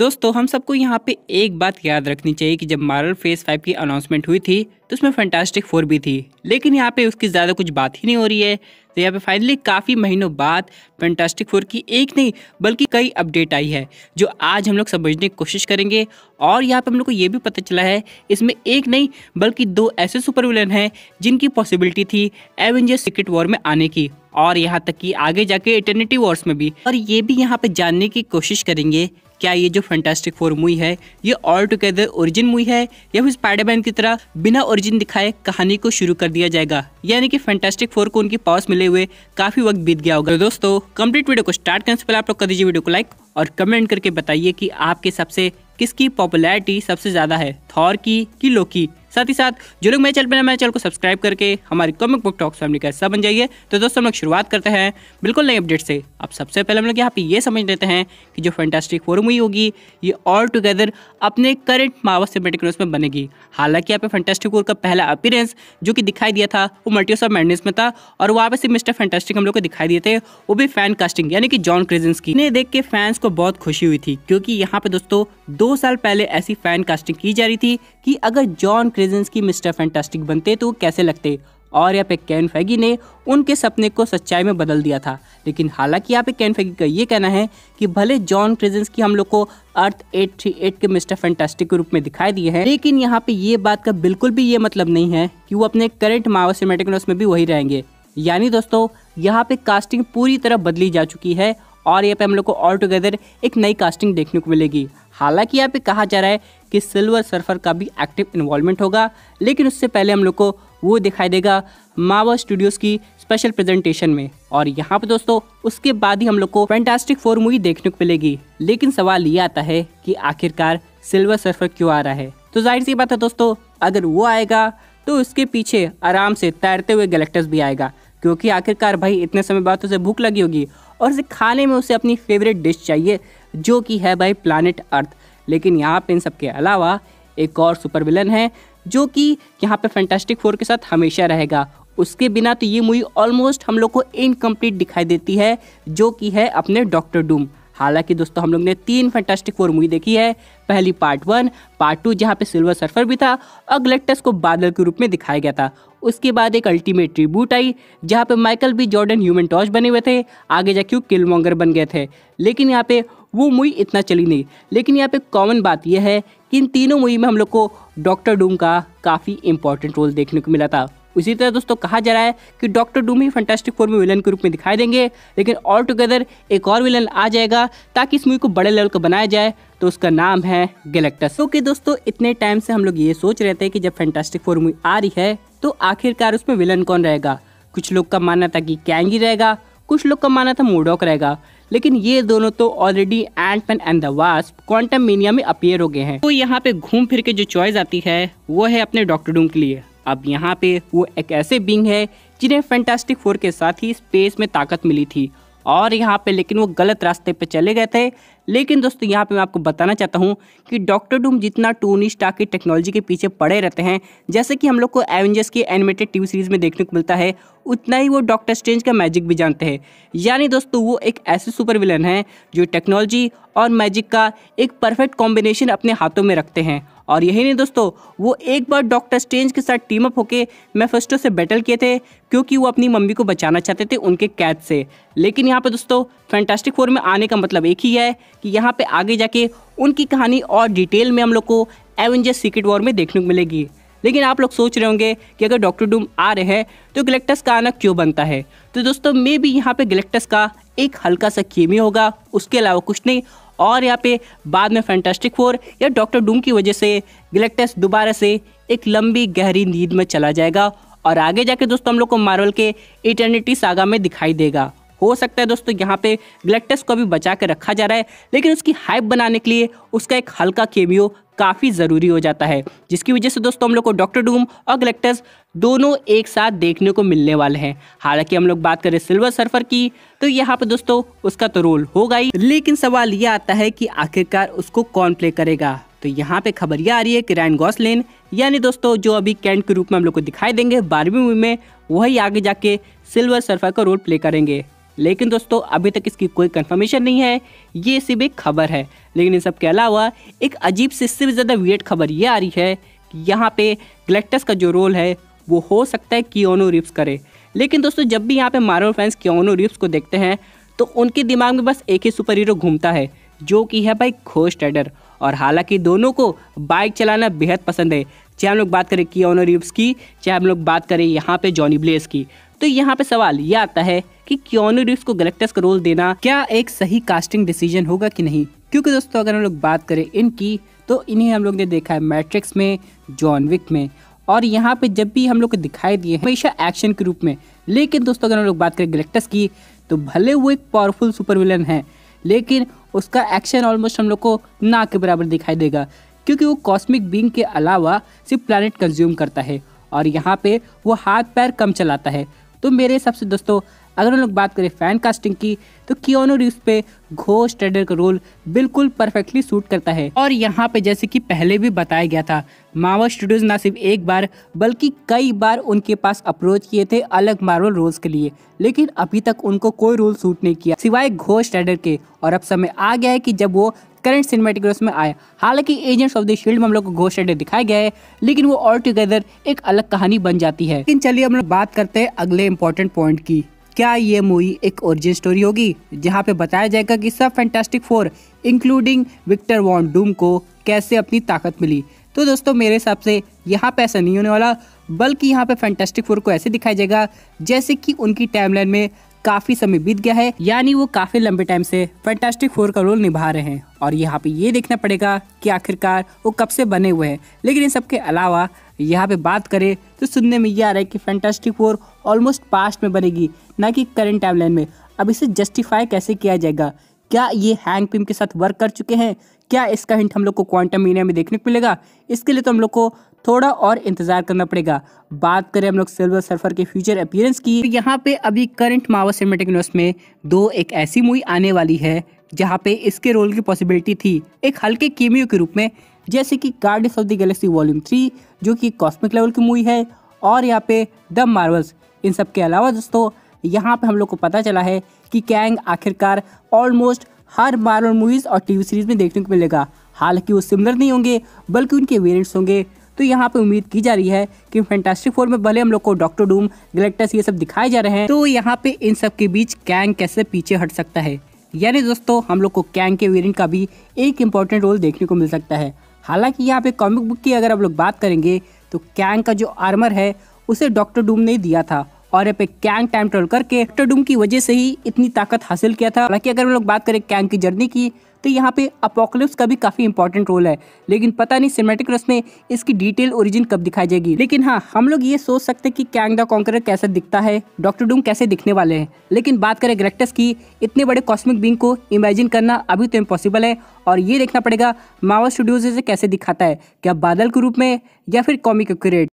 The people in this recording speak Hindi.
दोस्तों हम सबको यहाँ पे एक बात याद रखनी चाहिए कि जब मार्वल फेज 5 की अनाउंसमेंट हुई थी तो उसमें फैंटास्टिक फोर भी थी, लेकिन यहाँ पे उसकी ज़्यादा कुछ बात ही नहीं हो रही है। तो यहाँ पे फाइनली काफ़ी महीनों बाद फैंटास्टिक फोर की एक नहीं बल्कि कई अपडेट आई है जो आज हम लोग समझने की कोशिश करेंगे। और यहाँ पे हम लोग को ये भी पता चला है इसमें एक नहीं बल्कि दो ऐसे सुपर विलन हैं जिनकी पॉसिबिलिटी थी एवेंजर्स सीक्रेट वॉर में आने की, और यहाँ तक कि आगे जाके इटर्निटी वॉर्स में भी। और ये भी यहाँ पे जानने की कोशिश करेंगे क्या ये जो फैंटास्टिक फोर मूवी है ये ऑल टुगेदर ओरिजिन मूवी है या फिर स्पाइडरमैन की तरह बिना ओरिजिन दिखाए कहानी को शुरू कर दिया जाएगा, यानी कि फैंटास्टिक फोर को उनकी पावर्स मिले हुए काफी वक्त बीत गया होगा। तो दोस्तों कंप्लीट वीडियो को स्टार्ट करने से पहले आप लोग कर दीजिए वीडियो को लाइक और कमेंट करके बताइए कि आपके हिसाब से किसकी पॉपुलैरिटी सबसे ज्यादा है, थॉर की कि लोकी। साथ ही साथ जो लोग मेरे चैनल पर मेरे चैनल को सब्सक्राइब करके हमारी कॉमिक बुक टॉक्स फैमिली का हिस्सा बन जाइए। तो दोस्तों हम लोग शुरुआत करते हैं बिल्कुल नई अपडेट से। अब सबसे पहले हम लोग यहाँ पे ये समझ लेते हैं कि जो फैंटास्टिक फोर मूवी होगी ये ऑल टुगेदर अपने करंट मार्वल सिनेमैटिक यूनिवर्स में बनेगी। हालांकि यहाँ पे फैंटास्टिक फोर का पहला अपीयरेंस जो कि दिखाई दिया था वो मल्टीवर्स ऑफ मैडनेस में था, और वहाँ पे सिर्फ मिस्टर फैंटास्टिक हम लोग को दिखाई दिए थे, वो भी फैन कास्टिंग यानी कि जॉन क्रेजेंस्की। इन्हें देख के फैंस को बहुत खुशी हुई थी क्योंकि यहाँ पे दोस्तों 2 साल पहले ऐसी फैन कास्टिंग की जा रही थी कि अगर जॉन क्रेजेंस्की मिस्टर फैंटास्टिक बनते तो वो कैसे लगते, और यहाँ पे केविन फेगी ने उनके सपने को सच्चाई में बदल दिया था। लेकिन हालांकि यहाँ पे केविन फेगी का ये कहना है कि भले जॉन क्रेजेंस्की हम लोग को अर्थ 838 के मिस्टर फैंटास्टिक के रूप में दिखाई दिए हैं, लेकिन यहाँ पे ये बात का बिल्कुल भी ये मतलब नहीं है कि वो अपने करंट मार्वल सिनेमैटिक यूनिवर्स में भी वही रहेंगे। यानी दोस्तों यहाँ पे कास्टिंग पूरी तरह बदली जा चुकी है और यहाँ पे हम लोग को ऑल टुगेदर एक नई कास्टिंग देखने को मिलेगी। हालांकि यहाँ पे कहा जा रहा है कि सिल्वर सर्फर का भी एक्टिव इन्वॉल्वमेंट होगा, लेकिन उससे पहले हम लोग को वो दिखाई देगा मार्वल स्टूडियोज की स्पेशल प्रेजेंटेशन में, और यहाँ पे दोस्तों उसके बाद ही हम लोग को फैंटास्टिक फोर मूवी देखने को मिलेगी। लेकिन सवाल ये आता है कि आखिरकार सिल्वर सर्फर क्यों आ रहा है। तो जाहिर सी बात है दोस्तों, अगर वो आएगा तो उसके पीछे आराम से तैरते हुए गैलेक्टस भी आएगा, क्योंकि आखिरकार भाई इतने समय बाद उसे भूख लगी होगी और उसे खाने में उसे अपनी फेवरेट डिश चाहिए जो कि है भाई प्लैनेट अर्थ। लेकिन यहाँ पे इन सब के अलावा एक और सुपर विलन है जो कि यहाँ पे फैंटास्टिक फोर के साथ हमेशा रहेगा। उसके बिना तो ये मूवी ऑलमोस्ट हम लोग को इनकम्प्लीट दिखाई देती है, जो कि है अपने डॉक्टर डूम। हालांकि दोस्तों हम लोग ने 3 फैंटास्टिक फोर मूवी देखी है, पहली पार्ट 1, पार्ट 2 जहाँ पे सिल्वर सर्फर भी था और गैलेक्टस को बादल के रूप में दिखाया गया था। उसके बाद एक अल्टीमेट ट्रिब्यूट आई जहाँ पे Michael B Jordan human torch बने हुए थे, आगे जाके वो किलमॉन्गर बन गए थे, लेकिन यहाँ पे वो मूवी इतना चली नहीं। लेकिन यहाँ पे कॉमन बात यह है कि इन तीनों मूवी में हम लोग को डॉक्टर डूम का काफ़ी इंपॉर्टेंट रोल देखने को मिला था। उसी तरह दोस्तों कहा जा रहा है कि डॉक्टर डूम ही फैंटास्टिक फोर में विलन के रूप में दिखाई देंगे, लेकिन ऑल टुगेदर एक और विलन आ जाएगा ताकि इस मूवी को बड़े लेवल का बनाया जाए, तो उसका नाम है गैलेक्टस। क्योंकि दोस्तों इतने टाइम से हम लोग ये सोच रहे थे कि जब फैंटास्टिक फोर मूवी आ रही है तो आखिरकार उसमें विलन कौन रहेगा। कुछ लोग का मानना था कि कैंग ही रहेगा, कुछ लोग का मानना था मोडॉक रहेगा, लेकिन ये दोनों तो already Ant Man and the Wasp Quantumania में अपीयर हो गए हैं। तो यहाँ पे घूम फिर के जो चॉइस आती है वो है अपने डॉक्टर डूम के लिए। अब यहाँ पे वो एक ऐसे बीइंग है जिन्हें फैंटास्टिक फोर के साथ ही स्पेस में ताकत मिली थी, और यहाँ पे लेकिन वो गलत रास्ते पे चले गए थे। लेकिन दोस्तों यहाँ पे मैं आपको बताना चाहता हूँ कि डॉक्टर डूम जितना टोनी स्टार्क की टेक्नोलॉजी के पीछे पड़े रहते हैं, जैसे कि हम लोग को एवेंजर्स की एनिमेटेड टीवी सीरीज में देखने को मिलता है, उतना ही वो डॉक्टर स्ट्रेंज का मैजिक भी जानते हैं। यानी दोस्तों वो एक ऐसे सुपर विलन है जो टेक्नोलॉजी और मैजिक का एक परफेक्ट कॉम्बिनेशन अपने हाथों में रखते हैं। और यही नहीं दोस्तों, वो एक बार डॉक्टर स्ट्रेंज के साथ टीम अप होके मेफिस्टो से बैटल किए थे क्योंकि वो अपनी मम्मी को बचाना चाहते थे उनके कैद से। लेकिन यहाँ पे दोस्तों फैंटास्टिक फोर में आने का मतलब एक ही है कि यहाँ पे आगे जाके उनकी कहानी और डिटेल में हम लोग को एवेंजर्स सीक्रेट वॉर में देखने को मिलेगी। लेकिन आप लोग सोच रहे होंगे कि अगर डॉक्टर डूम आ रहे हैं तो गैलेक्टस का आना क्यों बनता है। तो दोस्तों मे भी यहाँ पे गैलेक्टस का एक हल्का सा केमियो होगा, उसके अलावा कुछ नहीं। और यहाँ पे बाद में फैंटास्टिक फोर या डॉक्टर डूम की वजह से गैलेक्टस दोबारा से एक लंबी गहरी नींद में चला जाएगा, और आगे जाके दोस्तों हम लोग को मार्वल के इटर्निटी सागा में दिखाई देगा। हो सकता है दोस्तों यहाँ पे गैलेक्टस को भी बचा के रखा जा रहा है, लेकिन उसकी हाइप बनाने के लिए उसका एक हल्का केमियो काफ़ी ज़रूरी हो जाता है, जिसकी वजह से दोस्तों हम लोग को डॉक्टर डूम और गैलेक्टस दोनों एक साथ देखने को मिलने वाले हैं। हालांकि हम लोग बात करें सिल्वर सर्फर की तो यहाँ पे दोस्तों उसका तो रोल होगा ही, लेकिन सवाल ये आता है कि आखिरकार उसको कौन प्ले करेगा। तो यहाँ पे खबर ये आ रही है कि रायन गॉसलिन यानी दोस्तों जो अभी कैंट के रूप में हम लोग को दिखाई देंगे 12वीं मूवी में, वही आगे जाके सिल्वर सर्फर का रोल प्ले करेंगे। लेकिन दोस्तों अभी तक इसकी कोई कंफर्मेशन नहीं है, ये सिर्फ एक खबर है। लेकिन इन सब के अलावा एक अजीब से इससे भी ज़्यादा वियर्ड खबर ये आ रही है कि यहाँ पे गैलेक्टस का जो रोल है वो हो सकता है कियानू रीव्स करे। लेकिन दोस्तों जब भी यहाँ पे मार्वल फैंस कियानू रीव्स को देखते हैं तो उनके दिमाग में बस एक ही सुपर हीरो घूमता है, जो कि है भाई घोस्ट राइडर। और हालांकि दोनों को बाइक चलाना बेहद पसंद है, चाहे हम लोग बात करें कियानू रीव्स की, चाहे हम लोग बात करें यहाँ पे जॉनी ब्लेज की। तो यहाँ पे सवाल ये आता है कि कियानू रीव्स को गैलेक्टस का रोल देना क्या एक सही कास्टिंग डिसीजन होगा कि नहीं। क्योंकि दोस्तों अगर हम लोग बात करें इनकी, तो इन्हें हम लोग ने देखा है मैट्रिक्स में, जॉन विक में, और यहाँ पे जब भी हम लोग को दिखाई दिए हमेशा एक्शन के रूप में। लेकिन दोस्तों अगर हम लोग बात करें गैलेक्टस की, तो भले वो एक पावरफुल सुपर विलन है, लेकिन उसका एक्शन ऑलमोस्ट हम लोग को ना के बराबर दिखाई देगा, क्योंकि वो कॉस्मिक बीइंग के अलावा सिर्फ प्लैनेट कंज्यूम करता है और यहाँ पे वो हाथ पैर कम चलाता है। तो मेरे हिसाब से दोस्तों अगर हम लोग बात करें फैन कास्टिंग की, तो कियानू रीव्स पे घोस्ट राइडर का रोल बिल्कुल परफेक्टली सूट करता है। और यहाँ पे जैसे कि पहले भी बताया गया था, मार्वल स्टूडियोज ना सिर्फ एक बार बल्कि कई बार उनके पास अप्रोच किए थे अलग मार्वल रोल्स के लिए, लेकिन अभी तक उनको कोई रोल सूट नहीं किया सिवाय घोस्ट राइडर के। और अब समय आ गया है कि जब वो करंट सिनेमैटिक यूनिवर्स में आए। हालांकि एजेंट्स ऑफ द शील्ड में हम लोग को घोस्ट राइडर दिखाया गया है, लेकिन वो ऑल टुगेदर एक अलग कहानी बन जाती है। लेकिन चलिए हम लोग बात करते हैं अगले इंपॉर्टेंट पॉइंट की। क्या ये मूवी एक ओरिजिन स्टोरी होगी, जहाँ पे बताया जाएगा कि सब Fantastic Four including Victor von Doom को कैसे अपनी ताकत मिली। तो दोस्तों मेरे हिसाब से यहाँ पे ऐसा नहीं होने वाला, बल्कि यहाँ पे फैंटास्टिक फोर को ऐसे दिखाया जाएगा जैसे कि उनकी टाइमलाइन में काफी समय बीत गया है, यानी वो काफी लंबे टाइम से फैंटास्टिक फोर का रोल निभा रहे हैं। और यहाँ पे ये देखना पड़ेगा कि आखिरकार वो कब से बने हुए हैं। लेकिन इन सब के अलावा यहाँ पे बात करें तो सुनने में ये आ रहा है कि फैंटास्टिक फोर ऑलमोस्ट पास्ट में बनेगी, ना कि करंट टाइमलाइन में। अब इसे जस्टिफाई कैसे किया जाएगा? क्या ये हैंक पिम के साथ वर्क कर चुके हैं? क्या इसका हिंट हम लोग को क्वांटम मीनिया में देखने को मिलेगा? इसके लिए तो हम लोग को थोड़ा और इंतजार करना पड़ेगा। बात करें हम लोग सिल्वर सर्फर के फ्यूचर अपीयरेंस की, तो यहाँ पे अभी करंट मार्वल सिनेमैटिक यूनिवर्स में एक ऐसी मूवी आने वाली है जहाँ पे इसके रोल की पॉसिबिलिटी थी एक हल्के केमियो के रूप में, जैसे कि guardians of the Galaxy volume 3 जो कि कॉस्मिक लेवल की मूवी है, और यहाँ पे द मार्वल्स। इन सब के अलावा दोस्तों यहाँ पे हम लोग को पता चला है कि कैंग आखिरकार ऑलमोस्ट हर मार्वल मूवीज और टीवी सीरीज में देखने को मिलेगा। हालांकि वो सिमिलर नहीं होंगे बल्कि उनके वेरिएंट्स होंगे। तो यहाँ पे उम्मीद की जा रही है कि फैंटास्टिक फोर में भले हम लोग को डॉक्टर डूम, गैलेक्टस ये सब दिखाए जा रहे हैं, तो यहाँ पे इन सब के बीच कैंग कैसे पीछे हट सकता है। यानी दोस्तों हम लोग को कैंग के वेरिएंट का भी एक इम्पॉर्टेंट रोल देखने को मिल सकता है। हालांकि यहाँ पे कॉमिक बुक की अगर हम लोग बात करेंगे तो कैंग का जो आर्मर है उसे डॉक्टर डूम ने दिया था, और यहाँ पे कैंग टाइम ट्रेवल करके डॉक्टर डूम की वजह से ही इतनी ताकत हासिल किया था। हालांकि अगर हम लोग बात करें कैंग की जर्नी की, तो यहाँ पे अपोकलिप्स का भी काफी इंपॉर्टेंट रोल है, लेकिन पता नहीं सिनेमैटिक यूनिवर्स में इसकी डिटेल ओरिजिन कब दिखाई जाएगी। लेकिन हाँ, हम लोग ये सोच सकते हैं कि कैंग द कॉन्करर कैसा दिखता है, डॉक्टर डूम कैसे दिखने वाले हैं। लेकिन बात करें गैलेक्टस की, इतने बड़े कॉस्मिक बीइंग को इमेजिन करना अभी तो इम्पॉसिबल है, और ये देखना पड़ेगा मार्वल स्टूडियोज इसे कैसे दिखाता है, क्या बादल के रूप में या फिर कॉमिक एक्यूरेट।